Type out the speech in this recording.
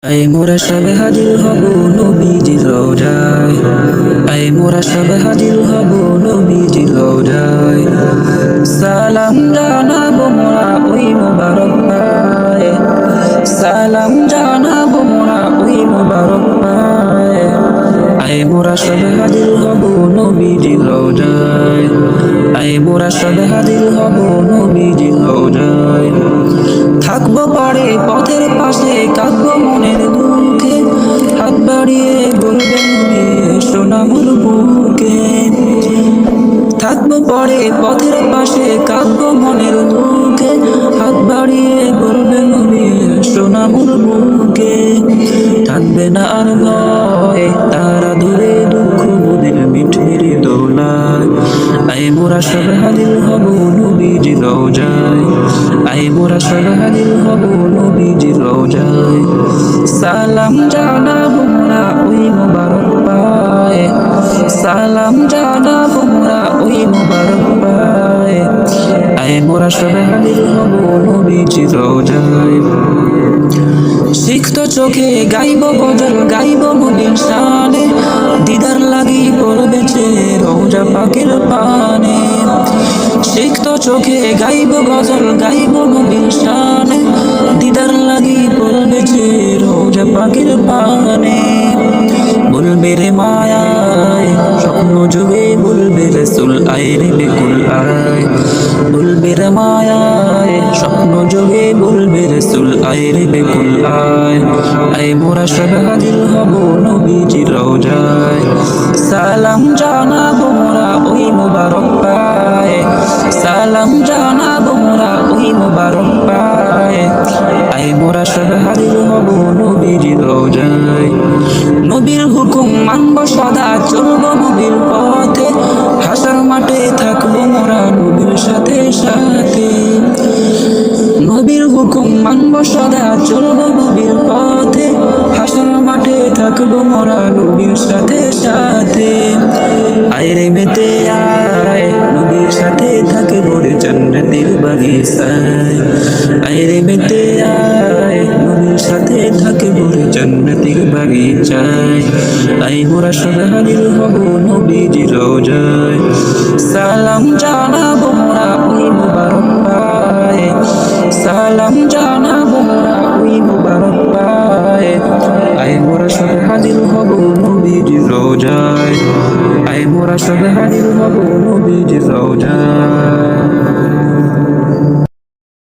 I মোরা সবে হাজির হব নবীজির রওজায়, আই মোরা সবে হাজির হব নবীজির রওজায়। সালাম জানাবো মোরা ওই মোবারক পায়ে, সালাম জানাবো মোরা ওই মোবারক পায়ে। আই মোরা সবে হাজির হব নবীজির রওজায়, আই মোরা সবে হাজির হব নবীজির রওজায়। থাকবো পরে পথের পাশে, কাঁদবো মনের দুঃখে, হাত বাড়িয়ে বলবেন সোনা মোর বুকে। থাকবো পরে পথের পাশে, কাঁদবো মনের দুঃখে, হাত বাড়িয়ে বলবেন সোনা মোর বুকে। থাকবে না আর ভয়, তারা দূরে দুঃখ মোদের মিঠের দোলায়। আই মোরা সব হাজির হব নবীজির রওজায়, আই মোরা সব হাজির হব নবীজির রওজায়। সালাম জানাবো মোরা ওই মোবারক পায়ে, সালাম জানাবো মোরা ওই মোবারক পায়ে। আই মোরা সব হাজির হব নবীজির রওজায়। সিক্ত চোখে গাইব গজল, গাইব নবীর শানে, দিদার লাগি পড়বেছে রওজা পাকের পানে। সিক্ত চোখে গাইব গজল, গাইব নবীর শানে, দিদার লাগি পড়বেছে রওজা পাকের পানে। বলবে রে মায়ায় স্বপ্ন যুগে, বলবে রাসূল আয় রে বেকুল আয়। বলবে রে মায়ায় স্বপ্ন যুগে, বলবে রাসূল আয় রে বেকুল আয়। আই মোরা সব হাজির হব নবীজির রওজায়, সালাম জানাবো মোরা ওই মোবারক পায়ে, সালাম জানাবো মোরা ওই মোবারক পায়ে। আই মোরা সব হাজির হব নবীজির রওজায়। নবীর হুকুম মানব সদা, চলবো নবীর পথে, হাসর মাঠে থাকবো মোরা নবীর সাথে সাথে। নবীর হুকুম মানব সদা, চলবো নবীর পথে, হাসর মাঠে থাকবো মোরা নবীর সাথে সাথে। আয় রে মেতে আয়, নবীর সাথে থাকবো রে জান্নাতের বাগিচায়। আয় রে মেতে আয়, নবীর সাথে থাকবো রে জান্নাতের বাগিচায়। আই মোরা সব হাজির হব নবীজির রওজায়, সালাম জানাবো মোরা ওই মোবারক পায়ে, সালাম জানাবো মোরা ওই মোবারক পায়ে। আই মোরা সব হাজির হব নবীজির রওজায়, আই মোরা সব হাজির হব নবীজির রওজায়।